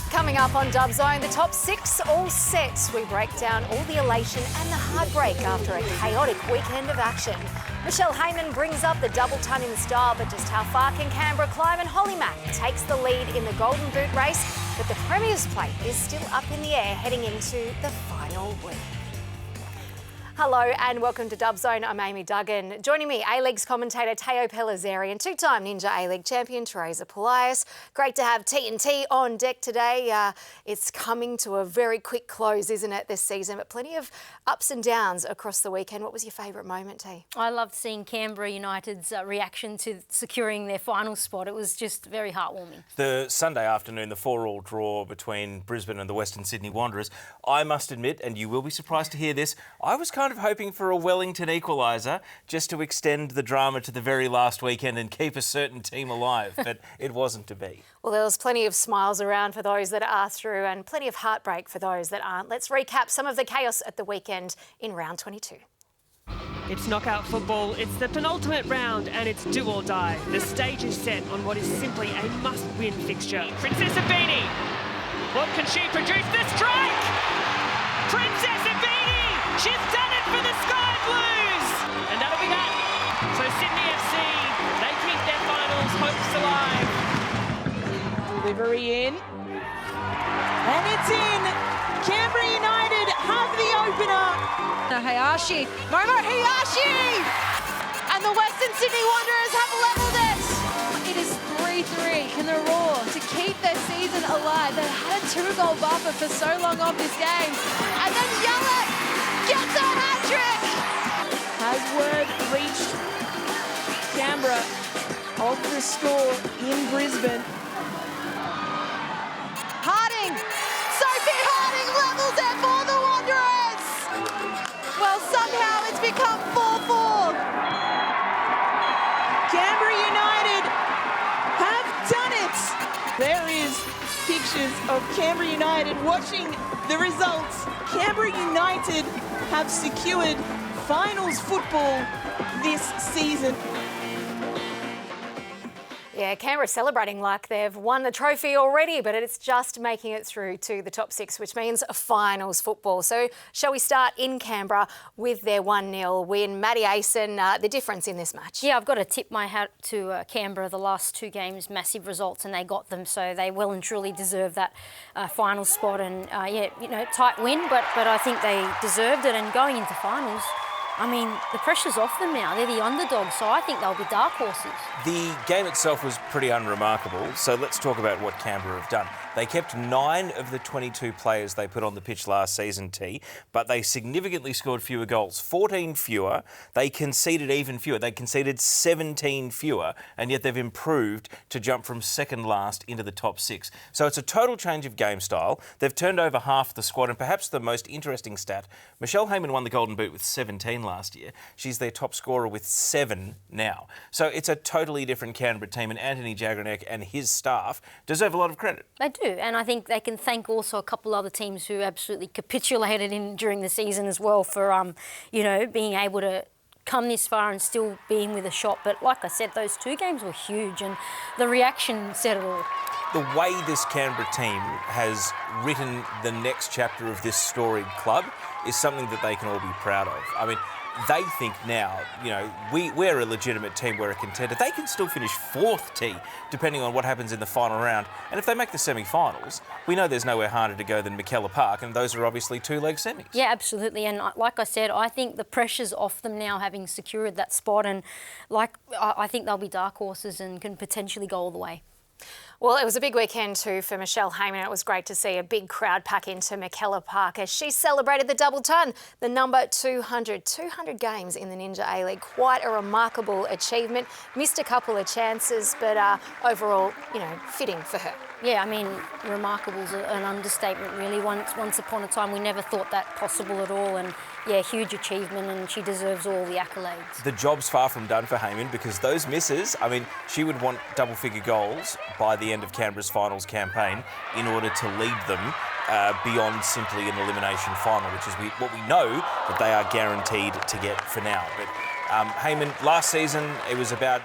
Coming up on Dubzone, the top 6 all set. We break down all the elation and the heartbreak after a chaotic weekend of action. Michelle Heyman brings up the double ton in style, but just how far can Canberra climb? And Hollymack takes the lead in the Golden Boot race, but the Premier's plate is still up in the air heading into the final week. Hello and welcome to Dubzone. I'm Amy Duggan. Joining me, A-League's commentator Teo Pellizzeri and two-time Ninja A-League champion Teresa Polias. Great to have TNT on deck today. It's coming to a very quick close, isn't it, this season? But plenty of ups and downs across the weekend. What was your favourite moment, T? I loved seeing Canberra United's reaction to securing their final spot. It was just very heartwarming. The Sunday afternoon, the 4-4 draw between Brisbane and the Western Sydney Wanderers. I must admit, and you will be surprised to hear this, I was kind of hoping for a Wellington equaliser just to extend the drama to the very last weekend and keep a certain team alive, but it wasn't to be. Well, there was plenty of smiles around for those that are through and plenty of heartbreak for those that aren't. Let's recap some of the chaos at the weekend in round 22. It's knockout football, it's the penultimate round and it's do or die. The stage is set on what is simply a must-win fixture. Princess Abini, what can she produce? The strike! Princess Abini, she's done it for the Sky Blues! And that'll be that. So Sydney FC, they keep their finals hopes alive. Delivery in. And it's in! Canberra United have the opener. Hayashi, Momo Hayashi! And the Western Sydney Wanderers have levelled it! It is 3-3. Can the Roar to keep their season alive? They had a 2-goal buffer for so long off this game. And then Gielnik gets a hat-trick! Has word reached Canberra of the score in Brisbane? Harding! Sophie Harding levels it for the Wanderers! Well, somehow it's become 4-4. Canberra United have done it! There is pictures of Canberra United watching the results. Canberra United have secured finals football this season. Yeah, Canberra celebrating like they've won the trophy already, but it's just making it through to the top 6, which means finals football. So shall we start in Canberra with their 1-0 win? Maddie Asen, the difference in this match? Yeah, I've got to tip my hat to Canberra. The last 2 games, massive results, and they got them, so they well and truly deserve that final spot. And tight win, but I think they deserved it. And going into finals, I mean, the pressure's off them now. They're the underdogs, so I think they'll be dark horses. The game itself was pretty unremarkable, so let's talk about what Canberra have done. They kept 9 of the 22 players they put on the pitch last season, but they significantly scored fewer goals, 14 fewer. They conceded even fewer. They conceded 17 fewer, and yet they've improved to jump from second last into the top 6. So it's a total change of game style. They've turned over half the squad, and perhaps the most interesting stat, Michelle Heyman won the Golden Boot with 17 last year. She's their top scorer with 7 now. So it's a totally different Canberra team, and Anthony Jagranek and his staff deserve a lot of credit. They do, and I think they can thank also a couple other teams who absolutely capitulated during the season as well for, being able to come this far and still being with a shot. But like I said, those 2 games were huge, and the reaction said it all. The way this Canberra team has written the next chapter of this storied club is something that they can all be proud of. I mean, they think now, we're a legitimate team, we're a contender. They can still finish 4th, depending on what happens in the final round. And if they make the semi-finals, we know there's nowhere harder to go than McNamara Park, and those are obviously 2-leg semis. Yeah, absolutely. And like I said, I think the pressure's off them now, having secured that spot. And I think they'll be dark horses and can potentially go all the way. Well, it was a big weekend too for Michelle Heyman. It was great to see a big crowd pack into McNamara Park as she celebrated the double ton, the number 200. 200 games in the Ninja A-League. Quite a remarkable achievement. Missed a couple of chances, but overall, fitting for her. Yeah, I mean, remarkable is an understatement, really. Once upon a time, we never thought that possible at all. And, yeah, huge achievement, and she deserves all the accolades. The job's far from done for Heyman, because those misses, I mean, she would want double-figure goals by the end of Canberra's finals campaign in order to lead them beyond simply an elimination final, which is what we know that they are guaranteed to get for now. But Heyman, last season, it was about,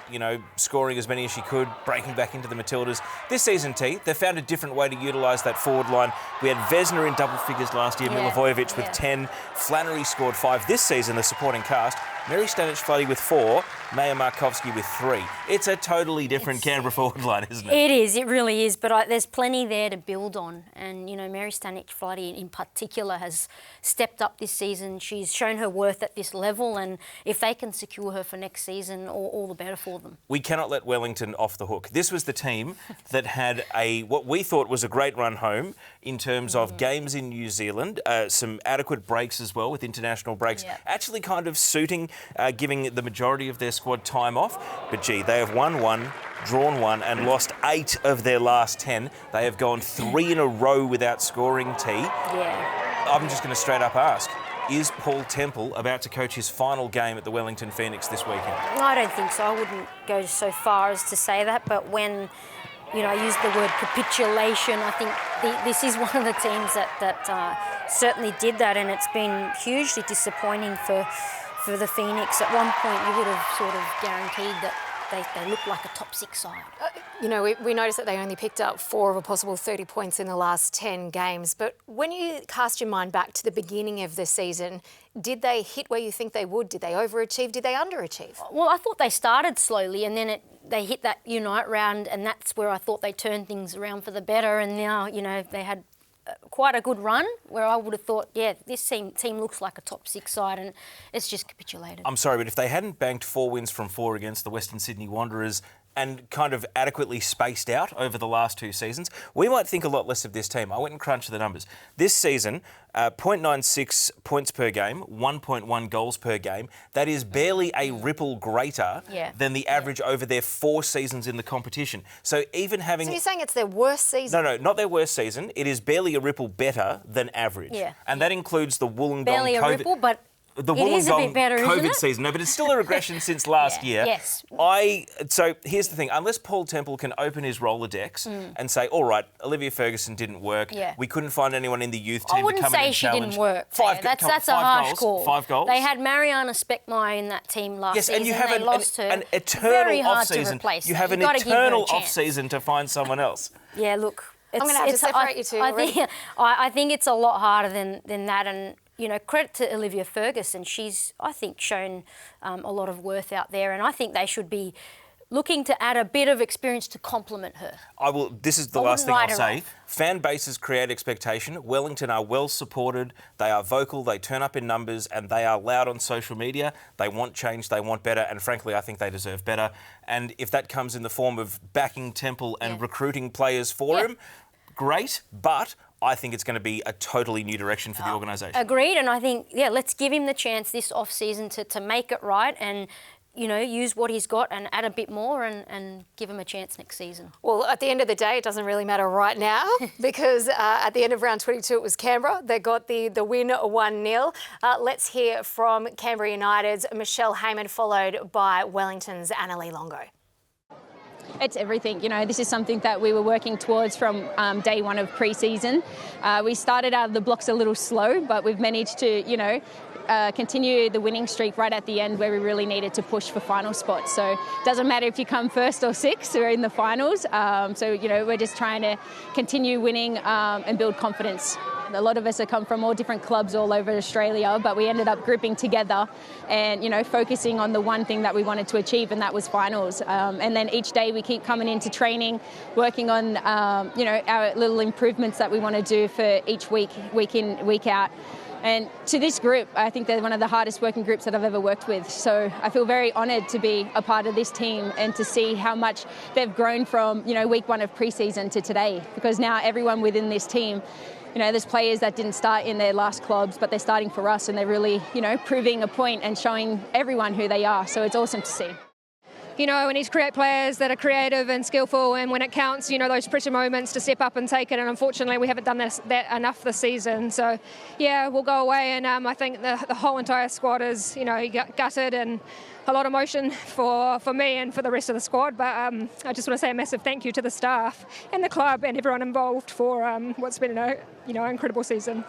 scoring as many as she could, breaking back into the Matildas. This season, they've found a different way to utilise that forward line. We had Vesna in double figures last year, Milivojevic with 10, Flannery scored 5. This season, the supporting cast, Mary Stanic-Floody with 4, Maya Markovski with 3. It's a totally different Canberra forward line, isn't it? It is, it really is, but there's plenty there to build on. And, Mary Stanic-Floody in particular has stepped up this season. She's shown her worth at this level, and if they can secure her for next season, all the better for them. We cannot let Wellington off the hook. This was the team that had what we thought was a great run home in terms of games in New Zealand, some adequate breaks as well with international breaks, actually kind of suiting, giving the majority of their squad time off. But gee, they have won 1, drawn 1 and lost 8 of their last 10. They have gone 3 in a row without scoring, T. Yeah. I'm just going to straight up ask, is Paul Temple about to coach his final game at the Wellington Phoenix this weekend? I don't think so. I wouldn't go so far as to say that, but when I use the word capitulation, I think this is one of the teams that certainly did that, and it's been hugely disappointing for the Phoenix. At one point, you would have sort of guaranteed that they look like a top 6 side. We noticed that they only picked up 4 of a possible 30 points in the last 10 games. But when you cast your mind back to the beginning of the season, did they hit where you think they would? Did they overachieve? Did they underachieve? Well, I thought they started slowly, and then they hit that Unite round, and that's where I thought they turned things around for the better. And now, they had quite a good run where I would have thought, this team looks like a top 6 side, and it's just capitulated. I'm sorry, but if they hadn't banked 4 wins from 4 against the Western Sydney Wanderers and kind of adequately spaced out over the last 2 seasons, we might think a lot less of this team. I went and crunched the numbers. This season, 0.96 points per game, 1.1 goals per game. That is barely a ripple greater than the average over their 4 seasons in the competition. So even having... So you're saying it's their worst season? No, not their worst season. It is barely a ripple better than average. Yeah. And that includes the Wollongong barely a ripple, but... The it is a bit better, COVID isn't it? season. No, but it's still a regression since last year. Yes. So here's the thing. Unless Paul Temple can open his Rolodex and say, all right, Olivia Ferguson didn't work. Yeah. We couldn't find anyone in the youth team to come in and challenge. I wouldn't say she didn't work. That's a harsh call. 5 goals. They had Mariana Speckmeyer in that team last season. And you have an eternal off-season. You have an eternal off-season to find someone else. Yeah, look. I'm going to have to separate you two. I think it's a lot harder than that, and credit to Olivia Ferguson. She's, I think, shown a lot of worth out there, and I think they should be looking to add a bit of experience to complement her. This is the last thing I'll say. Fan bases create expectation. Wellington are well supported. They are vocal. They turn up in numbers, and they are loud on social media. They want change. They want better, and frankly, I think they deserve better. And if that comes in the form of backing Temple and recruiting players for him, great. But I think it's going to be a totally new direction for the organisation. Agreed, and I think, let's give him the chance this off-season to make it right and, use what he's got and add a bit more and give him a chance next season. Well, at the end of the day, it doesn't really matter right now because at the end of round 22, it was Canberra. They got the win 1-0. Let's hear from Canberra United's Michelle Heyman, followed by Wellington's Annalie Longo. It's everything. This is something that we were working towards from day 1 of pre-season. We started out of the blocks a little slow, but we've managed to, continue the winning streak right at the end where we really needed to push for final spots. So it doesn't matter if you come 1st or 6th, we're in the finals. We're just trying to continue winning and build confidence. A lot of us have come from all different clubs all over Australia, but we ended up grouping together and, focusing on the one thing that we wanted to achieve, and that was finals. And then each day we keep coming into training, working on, our little improvements that we want to do for each week in, week out. And to this group, I think they're one of the hardest working groups that I've ever worked with. So I feel very honoured to be a part of this team and to see how much they've grown from, week 1 of pre-season to today. Because now everyone within this team, there's players that didn't start in their last clubs, but they're starting for us and they're really, proving a point and showing everyone who they are. So it's awesome to see. you know, we need to create players that are creative and skillful, and when it counts, you know, those pressure moments to step up and take it. And unfortunately, we haven't done that enough this season. So, yeah, we'll go away, and I think the whole entire squad is, you know, gutted and a lot of emotion for me and for the rest of the squad. But I just want to say a massive thank you to the staff and the club and everyone involved for what's been an incredible season.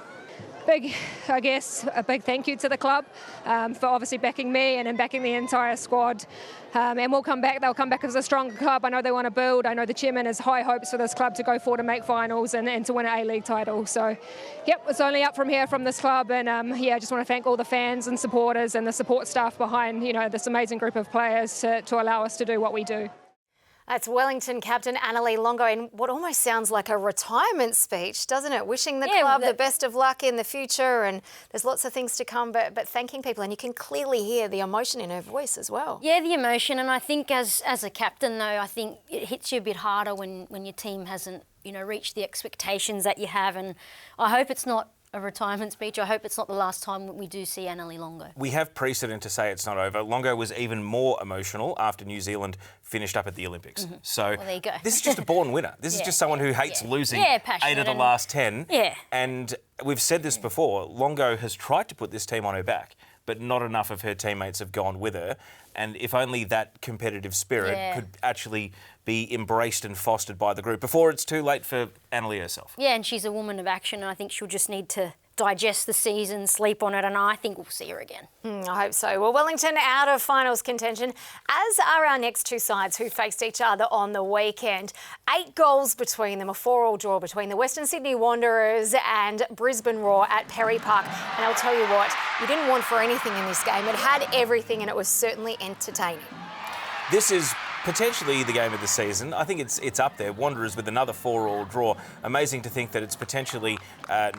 I guess a big thank you to the club for obviously backing me and backing the entire squad. And we'll come back. They'll come back as a stronger club. I know they want to build. I know the chairman has high hopes for this club to go forward and make finals and to win an A-League title. So, yep, it's only up from here from this club. And I just want to thank all the fans and supporters and the support staff behind, you know, this amazing group of players to allow us to do what we do. That's Wellington captain Annalie Longo in what almost sounds like a retirement speech, doesn't it? Wishing the club the best of luck in the future, and there's lots of things to come, but thanking people, and you can clearly hear the emotion in her voice as well. Yeah, the emotion, and I think as a captain though, I think it hits you a bit harder when your team hasn't, you know, reached the expectations that you have, and I hope it's not a retirement speech. I hope it's not the last time we do see Annalie Longo. We have precedent to say it's not over. Longo was even more emotional after New Zealand finished up at the Olympics. So well, there you go. This is just a born winner. This is just someone who hates losing 8 of the last 10. Yeah. And we've said this before, Longo has tried to put this team on her back, but not enough of her teammates have gone with her. And if only that competitive spirit could actually be embraced and fostered by the group before it's too late for Annalie herself. Yeah, and she's a woman of action, and I think she'll just need to digest the season, sleep on it, and I think we'll see her again. I hope so. Well, Wellington out of finals contention, as are our next two sides who faced each other on the weekend. 8 goals between them, a 4-4 draw between the Western Sydney Wanderers and Brisbane Roar at Perry Park. And I'll tell you what, you didn't want for anything in this game. It had everything, and it was certainly entertaining. This is potentially the game of the season. I think it's up there. Wanderers with another 4-4 draw. Amazing to think that it's potentially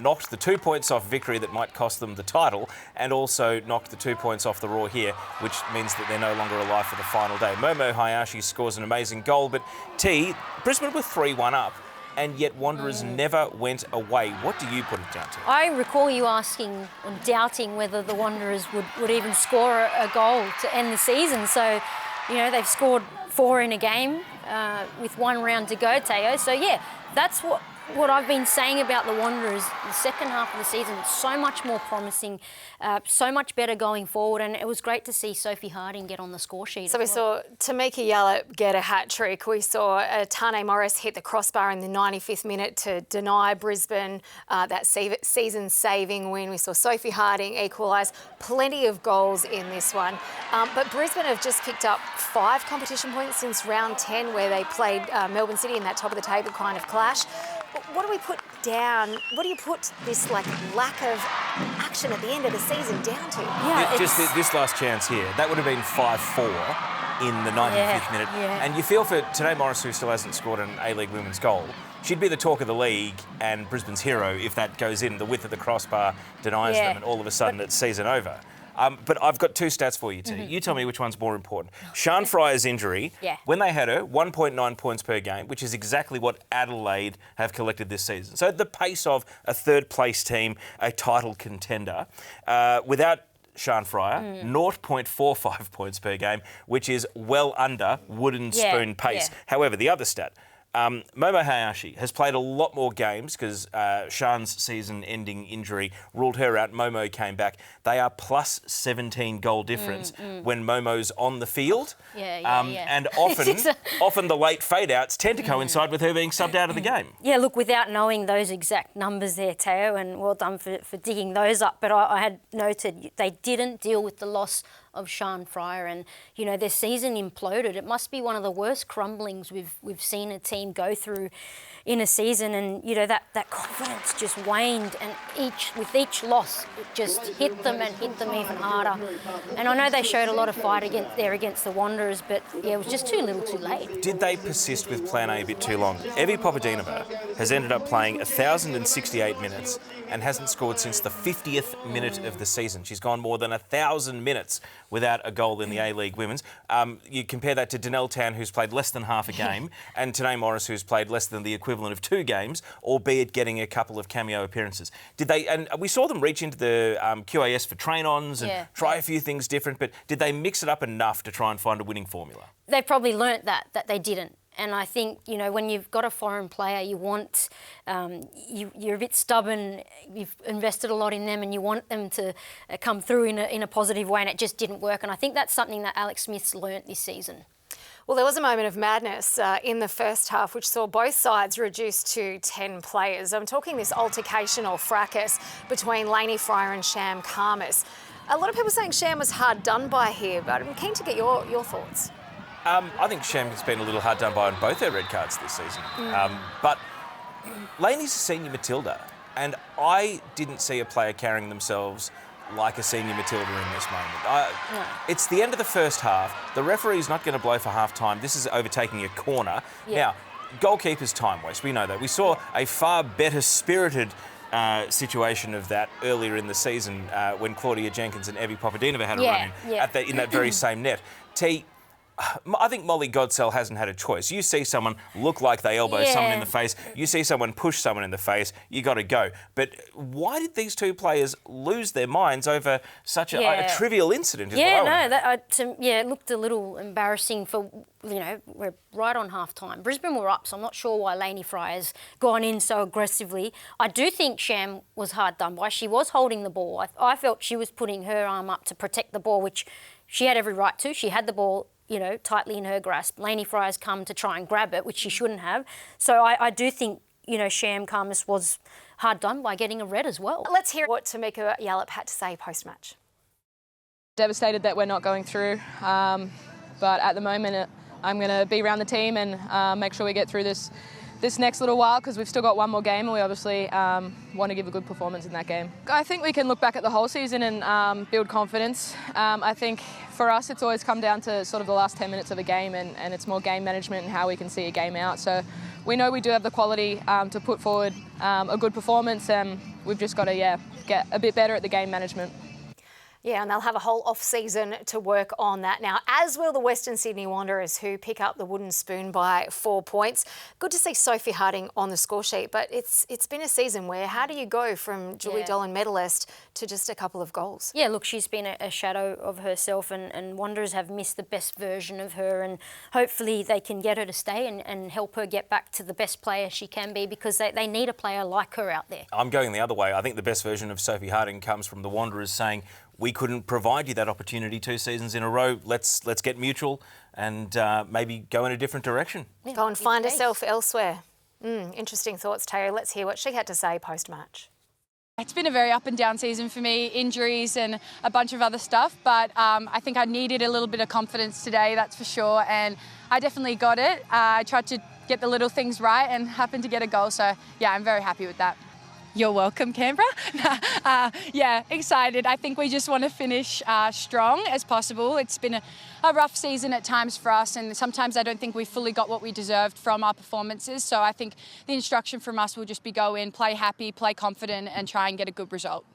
knocked the 2 points off Victory that might cost them the title, and also knocked the 2 points off the Roar here, which means that they're no longer alive for the final day. Momo Hayashi scores an amazing goal, but Brisbane were 3-1 up, and yet Wanderers never went away. What do you put it down to? I recall you asking and doubting whether the Wanderers would even score a goal to end the season. So, you know, they've scored 4 in a game with 1 round to go, Teo. So, yeah, that's what I've been saying about the Wanderers. The second half of the season, so much more promising, so much better going forward, and it was great to see Sophie Harding get on the score sheet. So we saw Tamika Yallop get a hat-trick. We saw Tane Morris hit the crossbar in the 95th minute to deny Brisbane that season-saving win. We saw Sophie Harding equalise. Plenty of goals in this one. But Brisbane have just picked up 5 competition points since round 10, where they played Melbourne City in that top-of-the-table kind of clash. What do we put down? What do you put this lack of action at the end of the season down to? Yeah, just this last chance here, that would have been 5-4 in the 95th minute. Yeah. And you feel for Tane Morris, who still hasn't scored an A-League women's goal. She'd be the talk of the league and Brisbane's hero if that goes in. The width of the crossbar denies them, and all of a sudden it's season over. But I've got 2 stats for you, T. You tell me which one's more important. Sian Fryer's injury, when they had her, 1.9 points per game, which is exactly what Adelaide have collected this season. So at the pace of a third-place team, a title contender, without Sian Fryer, 0.45 points per game, which is well under wooden spoon pace. However, the other stat, Momo Hayashi has played a lot more games because Sian's season-ending injury ruled her out. Momo came back. They are plus 17 goal difference when Momo's on the field. And often the late fade-outs tend to coincide with her being subbed out of the game. Yeah, look, without knowing those exact numbers there, Teo, and well done for digging those up, but I had noted they didn't deal with the loss of Sian Fryer, and you know their season imploded. It must be one of the worst crumblings we've seen a team go through in a season, and you know that confidence just waned, and with each loss it just hit them even harder. And I know they showed a lot of fight against the Wanderers, but yeah, it was just too little, too late. Did they persist with Plan A a bit too long? Evie Popadinova has ended up playing 1,068 minutes and hasn't scored since the 50th minute of the season. She's gone more than 1,000 minutes without a goal in the A-League Women's. You compare that to Danelle Tan, who's played less than half a game, and Tane Morris, Morris, who's played less than the equivalent of 2 games, albeit getting a couple of cameo appearances. Did they? And we saw them reach into the QAS for train-ons and try a few things different, but did they mix it up enough to try and find a winning formula? They probably learnt that they didn't. And I think, you know, when you've got a foreign player, you want, you're a bit stubborn, you've invested a lot in them and you want them to come through in a positive way, and it just didn't work. And I think that's something that Alex Smith's learnt this season. Well, there was a moment of madness in the first half which saw both sides reduced to 10 players. I'm talking this altercation or fracas between Lainey Fryer and Sham Khamis. A lot of people saying Sham was hard done by here, but I'm keen to get your thoughts. I think Sham has been a little hard done by on both their red cards this season. But Lainey's a senior Matilda, and I didn't see a player carrying themselves like a senior Matilda in this moment. It's the end of the first half. The referee's not going to blow for half-time. This is overtaking a corner. Now, goalkeeper's time waste, we know that. We saw a far better spirited situation of that earlier in the season when Claudia Jenkins and Evie Papadinova had a run in that very same net. I think Molly Godsell hasn't had a choice. You see someone look like they elbow someone in the face, you see someone push someone in the face, you got to go. But why did these two players lose their minds over such a trivial incident? It looked a little embarrassing for, you know, we're right on half-time. Brisbane were up, so I'm not sure why Lainey Fryer's gone in so aggressively. I do think Sham was hard done by. She was holding the ball. I felt she was putting her arm up to protect the ball, which she had every right to. She had the ball, you know, tightly in her grasp. Lainey Fryer's come to try and grab it, which she shouldn't have. So I do think, you know, Sham Khamis was hard done by getting a red as well. Let's hear what Tamika Yallop had to say post-match. Devastated that we're not going through, but at the moment I'm going to be around the team and make sure we get through this next little while, because we've still got one more game and we obviously want to give a good performance in that game. I think we can look back at the whole season and build confidence. I think for us it's always come down to sort of the last 10 minutes of a game, and it's more game management and how we can see a game out. So we know we do have the quality to put forward a good performance, and we've just got to get a bit better at the game management. Yeah, and they'll have a whole off-season to work on that now, as will the Western Sydney Wanderers, who pick up the wooden spoon by 4 points. Good to see Sophie Harding on the score sheet, but it's been a season where how do you go from Julie Dolan medalist to just a couple of goals? Yeah, look, she's been a shadow of herself, and Wanderers have missed the best version of her, and hopefully they can get her to stay and help her get back to the best player she can be, because they need a player like her out there. I'm going the other way. I think the best version of Sophie Harding comes from the Wanderers saying, we couldn't provide you that opportunity 2 seasons in a row. Let's get mutual and maybe go in a different direction. Yeah, go and find herself elsewhere. Interesting thoughts, Terry. Let's hear what she had to say post-match. It's been a very up and down season for me, injuries and a bunch of other stuff, but I think I needed a little bit of confidence today, that's for sure, and I definitely got it. I tried to get the little things right and happened to get a goal, so yeah, I'm very happy with that. You're welcome, Canberra. Yeah, excited. I think we just want to finish strong as possible. It's been a rough season at times for us, and sometimes I don't think we fully got what we deserved from our performances. So I think the instruction from us will just be go in, play happy, play confident, and try and get a good result.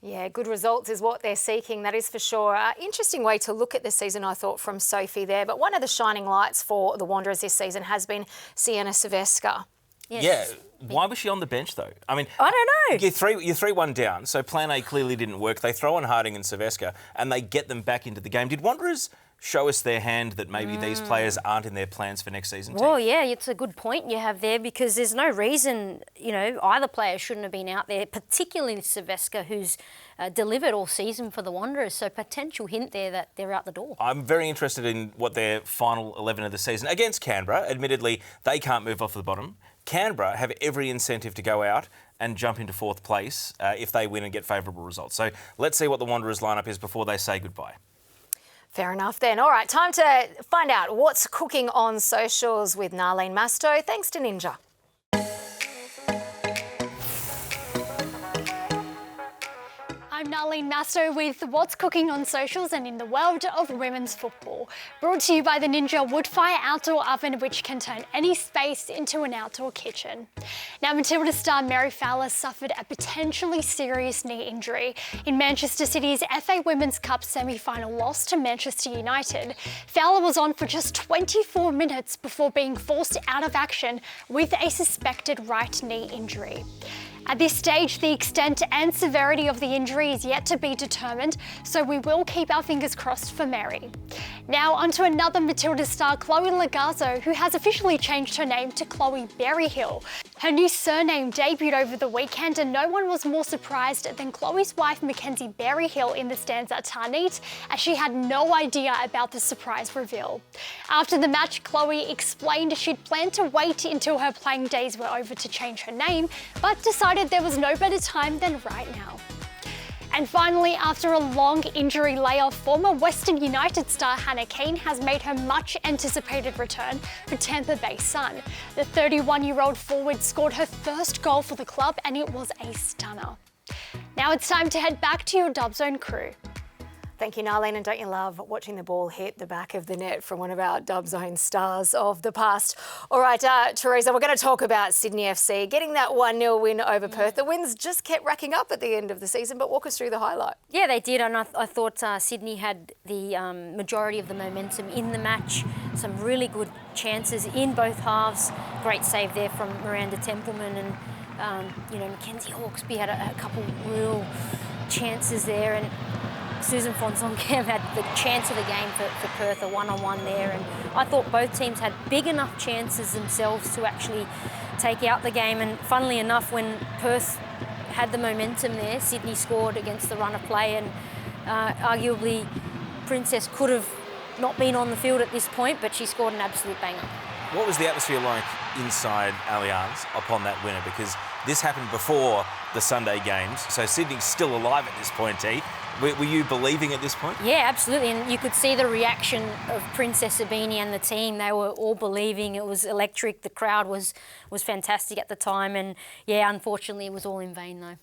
Yeah, good results is what they're seeking, that is for sure. Interesting way to look at this season, I thought, from Sophie there. But one of the shining lights for the Wanderers this season has been Sienna Silvestre. Yes. Yeah. Why was she on the bench, though? I mean, I don't know. You're 3-1 down, so plan A clearly didn't work. They throw on Harding and Silvestre, and they get them back into the game. Did Wanderers show us their hand that maybe these players aren't in their plans for next season? Well, yeah, it's a good point you have there, because there's no reason, you know, either player shouldn't have been out there, particularly Silvestre, who's delivered all season for the Wanderers. So potential hint there that they're out the door. I'm very interested in what their final 11 of the season against Canberra. Admittedly, they can't move off the bottom. Canberra have every incentive to go out and jump into 4th place if they win and get favourable results. So let's see what the Wanderers lineup is before they say goodbye. Fair enough then. All right, time to find out what's cooking on socials with Narlene Masto. Thanks to Ninja. I'm Narlene Masso with what's cooking on socials and in the world of women's football. Brought to you by the Ninja Woodfire Outdoor Oven, which can turn any space into an outdoor kitchen. Now, Matilda star Mary Fowler suffered a potentially serious knee injury in Manchester City's FA Women's Cup semi-final loss to Manchester United. Fowler was on for just 24 minutes before being forced out of action with a suspected right knee injury. At this stage, the extent and severity of the injury is yet to be determined, so we will keep our fingers crossed for Mary. Now onto another Matilda star, Chloe Lagazzo, who has officially changed her name to Chloe Berryhill. Her new surname debuted over the weekend, and no one was more surprised than Chloe's wife Mackenzie Berryhill in the stands at Tarneet, as she had no idea about the surprise reveal. After the match, Chloe explained she'd planned to wait until her playing days were over to change her name, but decided there was no better time than right now. And finally, after a long injury layoff, former Western United star Hannah Keane has made her much anticipated return for Tampa Bay Sun. The 31-year-old forward scored her first goal for the club, and it was a stunner. Now it's time to head back to your Dubzone crew. Thank you, Narlene, and don't you love watching the ball hit the back of the net from one of our Dubzone stars of the past? All right, Teresa, we're going to talk about Sydney FC getting that 1-0 win over Perth. The wins just kept racking up at the end of the season, but walk us through the highlight. Yeah, they did, and I thought Sydney had the majority of the momentum in the match. Some really good chances in both halves. Great save there from Miranda Templeman, and Mackenzie Hawkesby had a couple real chances there, and Susan Fonson-Cam had the chance of the game for Perth, a one-on-one there, and I thought both teams had big enough chances themselves to actually take out the game. And funnily enough, when Perth had the momentum there, Sydney scored against the run of play, and arguably Princess could have not been on the field at this point, but she scored an absolute banger. What was the atmosphere like inside Allianz upon that winner? Because this happened before the Sunday games, so Sydney's still alive at this point, T. Were you believing at this point? Yeah, absolutely, and you could see the reaction of Princess Sabini and the team. They were all believing. It was electric. The crowd was fantastic at the time, and yeah, unfortunately it was all in vain though.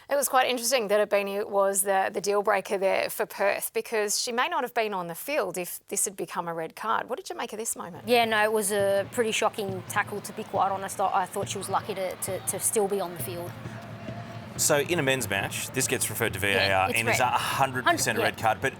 It was quite interesting that Abini was the deal breaker there for Perth, because she may not have been on the field if this had become a red card. What did you make of this moment? Yeah, no, it was a pretty shocking tackle, to be quite honest. I thought she was lucky to still be on the field. So in a men's match, this gets referred to VAR, and is 100% a red card, but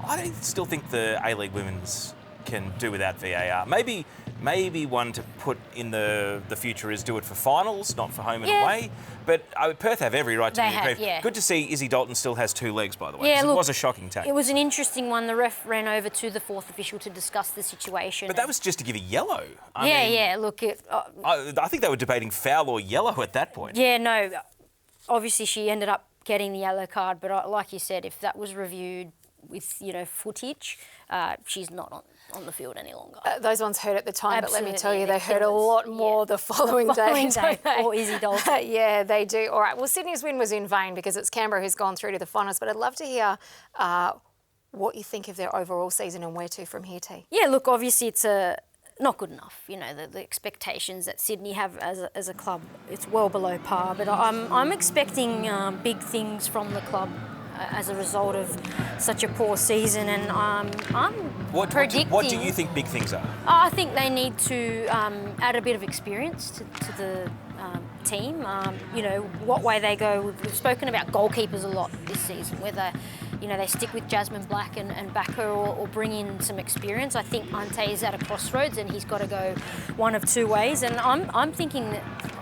I still think the A-League Women's can do without VAR. Maybe one to put in the future is do it for finals, not for home and away. But Perth have every right to be aggrieved. Yeah. Good to see Izzy Dalton still has two legs, by the way. Yeah, look, it was a shocking tackle. It was an interesting one. The ref ran over to the fourth official to discuss the situation. But that was just to give a yellow. Look, I think they were debating foul or yellow at that point. Yeah, no. Obviously, she ended up getting the yellow card, but like you said, if that was reviewed with footage, she's not on the field any longer. Those ones hurt at the time, Absolutely, but let me tell you, they hurt a lot more the following day. Or Izzy Dalton. Yeah, they do. All right, well, Sydney's win was in vain because it's Canberra who's gone through to the finals, but I'd love to hear what you think of their overall season and where to from here, T. Yeah, look, obviously it's not good enough. The expectations that Sydney have as a club, it's well below par. But I'm expecting big things from the club as a result of such a poor season, and I'm predicting. What do you think big things are? I think they need to add a bit of experience to the team. What way they go. We've spoken about goalkeepers a lot this season, whether they stick with Jasmine Black and back her or bring in some experience. I think Ante is at a crossroads and he's got to go one of two ways, and I'm thinking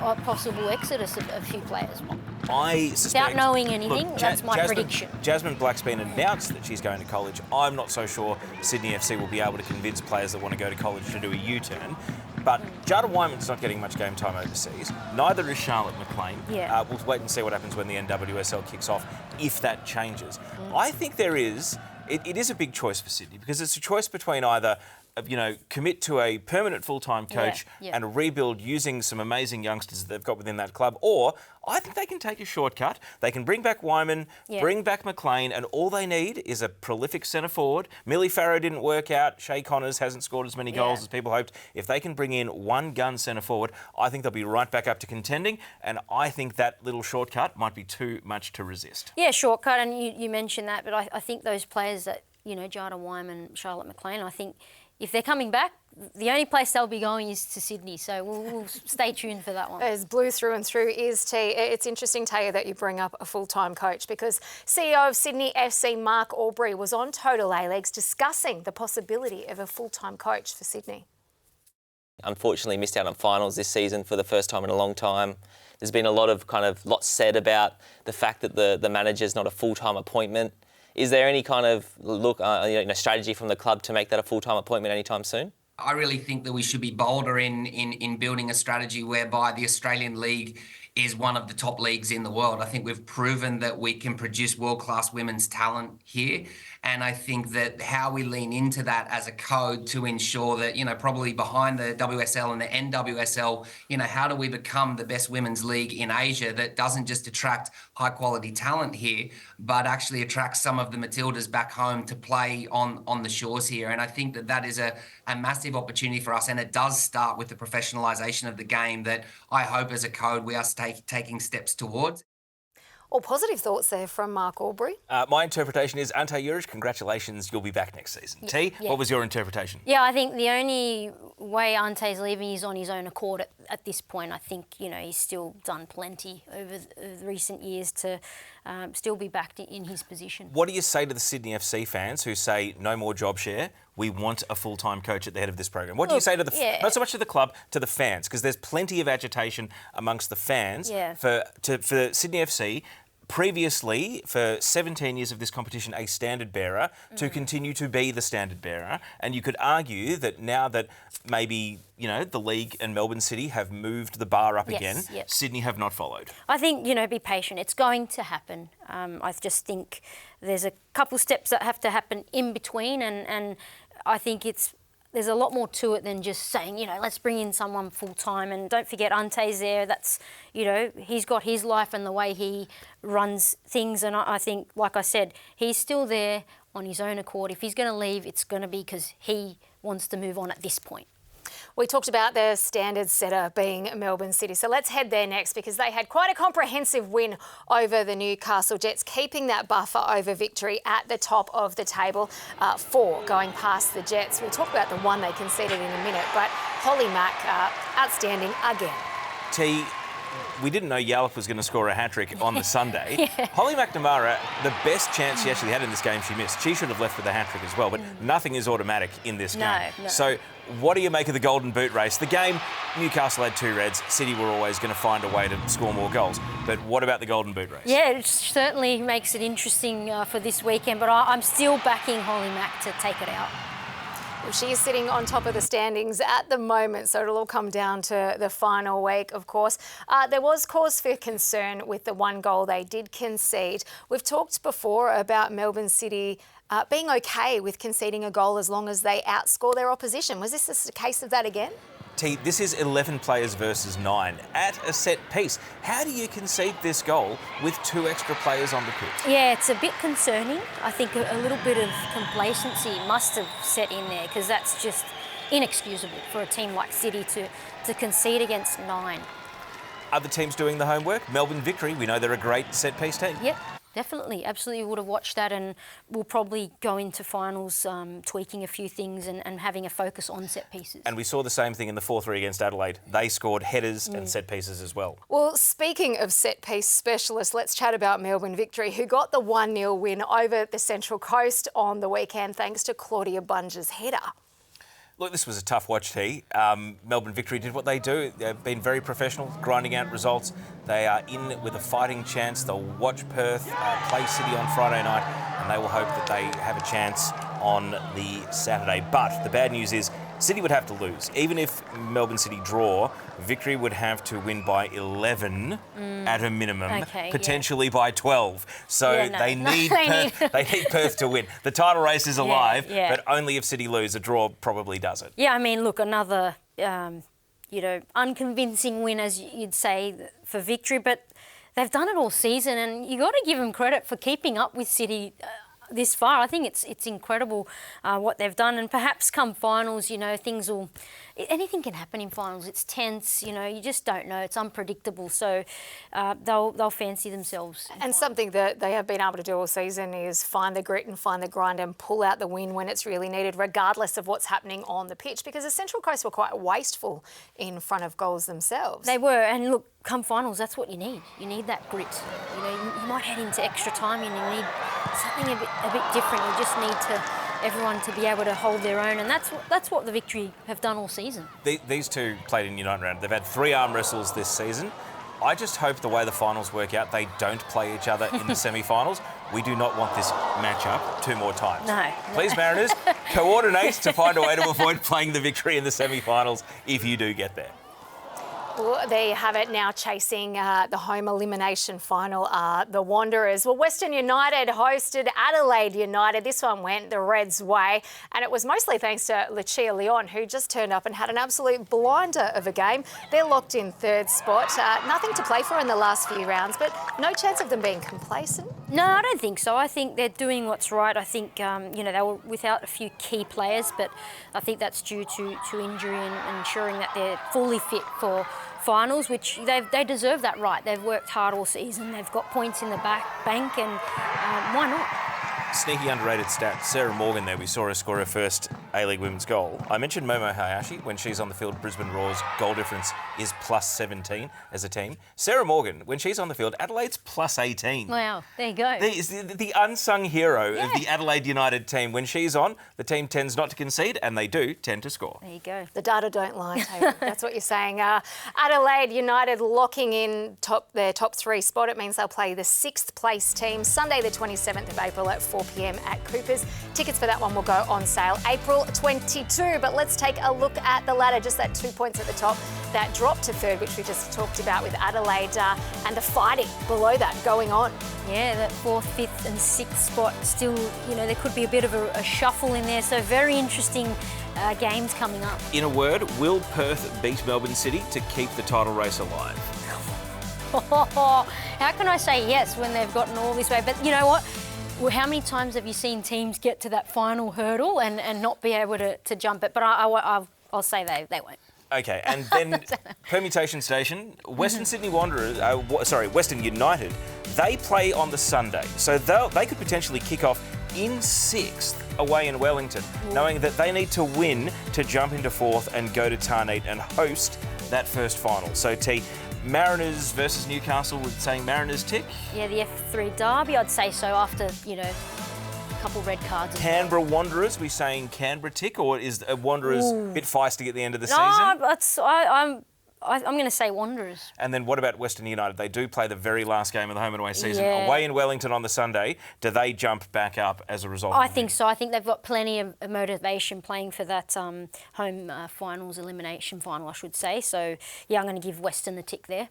a possible exodus of a few players. I suspect, without knowing anything, that's my prediction. Jasmine Black's been announced that she's going to college. I'm not so sure Sydney FC will be able to convince players that want to go to college to do a U-turn. But Jada Wyman's not getting much game time overseas. Neither is Charlotte McLean. Yeah. We'll wait and see what happens when the NWSL kicks off, if that changes. I think it is a big choice for Sydney, because it's a choice between either commit to a permanent full-time coach and rebuild using some amazing youngsters that they've got within that club, or I think they can take a shortcut. They can bring back Heyman, bring back McLean, and all they need is a prolific centre forward. Millie Farrow didn't work out. Shay Connors hasn't scored as many goals as people hoped. If they can bring in one gun centre forward, I think they'll be right back up to contending, and I think that little shortcut might be too much to resist. Yeah, shortcut, and you mentioned that, but I think those players that, Jada Heyman, Charlotte McLean, I think if they're coming back, the only place they'll be going is to Sydney, so we'll stay tuned for that one. As blue through and through is T. It's interesting, Taya, that you bring up a full-time coach, because CEO of Sydney FC, Mark Aubrey, was on Total A-Legs discussing the possibility of a full-time coach for Sydney. Unfortunately missed out on finals this season for the first time in a long time. There's been a lot lots said about the fact that the manager's not a full-time appointment. Is there any kind of strategy from the club to make that a full-time appointment anytime soon? I really think that we should be bolder in building a strategy whereby the Australian League is one of the top leagues in the world. I think we've proven that we can produce world-class women's talent here. And I think that how we lean into that as a code to ensure that, probably behind the WSL and the NWSL, how do we become the best women's league in Asia that doesn't just attract high-quality talent here, but actually attracts some of the Matildas back home to play on the shores here. And I think that is a massive opportunity for us. And it does start with the professionalisation of the game that I hope as a code we are taking steps towards. All positive thoughts there from Mark Aubrey. My interpretation is, Ante Juric, congratulations, you'll be back next season. T, what was your interpretation? Yeah, I think the only way Ante's leaving is on his own accord at this point. I think, he's still done plenty over the recent years to still be back in his position. What do you say to the Sydney FC fans who say no more job share? We want a full-time coach at the head of this program. What do you say to not so much to the club, to the fans? Because there's plenty of agitation amongst the fans for Sydney FC. Previously, for 17 years of this competition, a standard bearer, to continue to be the standard bearer. And you could argue that now that maybe, the league and Melbourne City have moved the bar up again, Sydney have not followed. I think, be patient. It's going to happen. I just think there's a couple steps that have to happen in between, and I think there's a lot more to it than just saying, let's bring in someone full-time. And don't forget, Ante's there. That's, he's got his life and the way he runs things. And I think, like I said, he's still there on his own accord. If he's going to leave, it's going to be because he wants to move on at this point. We talked about the standard setter being Melbourne City, so let's head there next, because they had quite a comprehensive win over the Newcastle Jets, keeping that buffer over Victory at the top of the table, 4 going past the Jets. We'll talk about the one they conceded in a minute, but Holly Mack, outstanding again. T, we didn't know Yallop was going to score a hat-trick on the Sunday. Holly McNamara, the best chance she actually had in this game, she missed. She should have left with a hat-trick as well, but nothing is automatic in this game. No. So what do you make of the Golden Boot race? The game, Newcastle had 2 reds. City were always going to find a way to score more goals. But what about the Golden Boot race? Yeah, it certainly makes it interesting for this weekend, but I'm still backing Holly Mack to take it out. Well, she is sitting on top of the standings at the moment, so it'll all come down to the final week, of course. There was cause for concern with the one goal they did concede. We've talked before about Melbourne City being okay with conceding a goal as long as they outscore their opposition. Was this a case of that again? T, this is 11 players versus 9 at a set piece. How do you concede this goal with 2 extra players on the pitch? Yeah, it's a bit concerning. I think a little bit of complacency must have set in there, because that's just inexcusable for a team like City to concede against 9. Other teams doing the homework? Melbourne Victory, we know they're a great set-piece team. Yep. Definitely, absolutely would have watched that, and we'll probably go into finals tweaking a few things and having a focus on set pieces. And we saw the same thing in the 4-3 against Adelaide. They scored headers and set pieces as well. Well, speaking of set piece specialists, let's chat about Melbourne Victory, who got the 1-0 win over the Central Coast on the weekend thanks to Claudia Bunge's header. Look, this was a tough watch, T. Melbourne Victory did what they do. They've been very professional, grinding out results. They are in with a fighting chance. They'll watch Perth play City on Friday night. and they will hope that they have a chance on the Saturday. But the bad news is City would have to lose. Even if Melbourne City draw, Victory would have to win by 11 at a minimum, potentially by 12. So they need Perth to win. The title race is alive, but only if City lose. A draw probably does it. Yeah, I mean, look, another, unconvincing win, as you'd say, for Victory, but they've done it all season, and you got to give them credit for keeping up with City this far. I think it's incredible what they've done, and perhaps come finals, things will. Anything can happen in finals. It's tense, you just don't know. It's unpredictable. So they'll fancy themselves. And something that they have been able to do all season is find the grit and find the grind and pull out the win when it's really needed, regardless of what's happening on the pitch. Because the Central Coast were quite wasteful in front of goals themselves. They were, and look, come finals, that's what you need. You need that grit. You might head into extra time and you need something a bit different. You just need everyone to be able to hold their own, and that's what the Victory have done all season. These two played in United round. They've had 3 arm wrestles this season. I just hope the way the finals work out, they don't play each other in the semi-finals. We do not want this match-up 2 more times. No. Please, Mariners, coordinate to find a way to avoid playing the Victory in the semi-finals if you do get there. Well, there you have it, now chasing the home elimination final, the Wanderers. Well, Western United hosted Adelaide United. This one went the Reds' way, and it was mostly thanks to Lucia Leon, who just turned up and had an absolute blinder of a game. They're locked in 3rd spot. Nothing to play for in the last few rounds, but no chance of them being complacent. No, I don't think so. I think they're doing what's right. I think, they were without a few key players, but I think that's due to injury and ensuring that they're fully fit for finals, which they deserve that right. They've worked hard all season. They've got points in the bank, and why not? Sneaky underrated stat. Sarah Morgan there, we saw her score her first A-League women's goal. I mentioned Momo Hayashi. When she's on the field, Brisbane Roar's goal difference is plus 17 as a team. Sarah Morgan, when she's on the field, Adelaide's plus 18. Wow, there you go. The unsung hero of the Adelaide United team. When she's on, the team tends not to concede, and they do tend to score. There you go. The data don't lie, Taylor. That's what you're saying. Adelaide United locking in their top 3 spot. It means they'll play the 6th place team Sunday the 27th of April at 4 p.m. at Coopers. Tickets for that one will go on sale April 22. But let's take a look at the ladder, just that 2 points at the top. That drop to 3rd, which we just talked about with Adelaide, and the fighting below that going on. Yeah, that 4th, 5th and 6th spot still, there could be a bit of a shuffle in there. So very interesting games coming up. In a word, will Perth beat Melbourne City to keep the title race alive? How can I say yes when they've gotten all this way? But you know what? Well, how many times have you seen teams get to that final hurdle and not be able to jump it? But I'll say they won't. Okay, and then permutation station, Western Sydney Wanderers, Western United, they play on the Sunday. So they could potentially kick off in 6th away in Wellington, knowing that they need to win to jump into 4th and go to Tarneit and host that first final. So, Mariners versus Newcastle, would saying Mariners tick? Yeah, the F3 derby, I'd say so, after, a couple red cards. Canberra Wanderers, we saying Canberra tick, or is Wanderers a bit feisty at the end of the season? No, I'm going to say Wanderers. And then what about Western United? They do play the very last game of the home and away season. Away in Wellington on the Sunday. Do they jump back up as a result? I think so. I think they've got plenty of motivation playing for that home finals, elimination final, I should say. So, yeah, I'm going to give Western the tick there.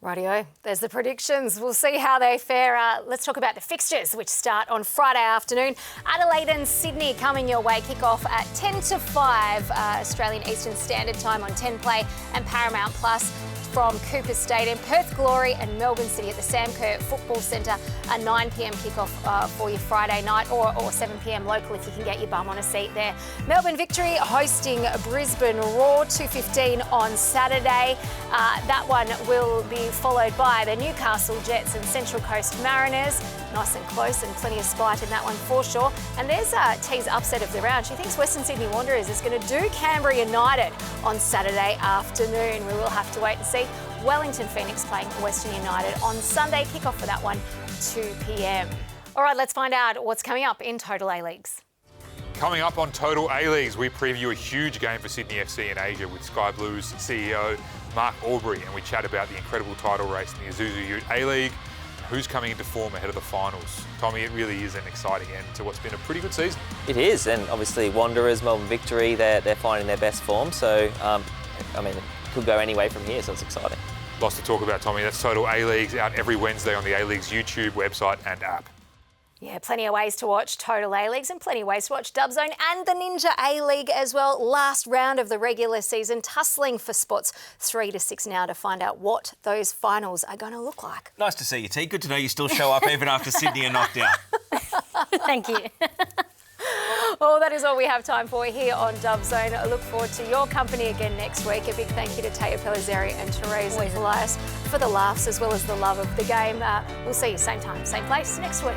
Rightio, there's the predictions. We'll see how they fare. Let's talk about the fixtures, which start on Friday afternoon. Adelaide and Sydney coming your way. Kick off at 10 to 5 Australian Eastern Standard Time on 10 Play and Paramount Plus from Cooper Stadium. Perth Glory and Melbourne City at the Sam Kerr Football Centre. A 9 p.m. kickoff for your Friday night, or 7 p.m. local if you can get your bum on a seat there. Melbourne Victory hosting Brisbane Roar, 2:15 on Saturday. That one will be followed by the Newcastle Jets and Central Coast Mariners. Nice and close and plenty of spite in that one for sure. And there's T's upset of the round. She thinks Western Sydney Wanderers is going to do Canberra United on Saturday afternoon. We will have to wait and see. Wellington Phoenix playing Western United on Sunday. Kick off for that one, 2 p.m. All right, let's find out what's coming up in Total A-Leagues. Coming up on Total A-Leagues, we preview a huge game for Sydney FC in Asia with Sky Blues CEO Mark Aubrey, and we chat about the incredible title race in the Isuzu Ute A-League. who's coming into form ahead of the finals. Tommy, it really is an exciting end to what's been a pretty good season. It is, and obviously Wanderers, Melbourne Victory, they're finding their best form. So, I mean, it could go any way from here, so it's exciting. Lots to talk about, Tommy. That's Total A-Leagues, out every Wednesday on the A-Leagues YouTube, website and app. Yeah, plenty of ways to watch Total A-Leagues and plenty of ways to watch Dubzone and the Ninja A-League as well. Last round of the regular season, tussling for spots 3 to 6 now to find out what those finals are going to look like. Nice to see you, T. Good to know you still show up even after Sydney are knocked out. Thank you. Well, that is all we have time for here on Dubzone. I look forward to your company again next week. A big thank you to Pellizzeri and Teresa Polias for the laughs as well as the love of the game. We'll see you same time, same place next week.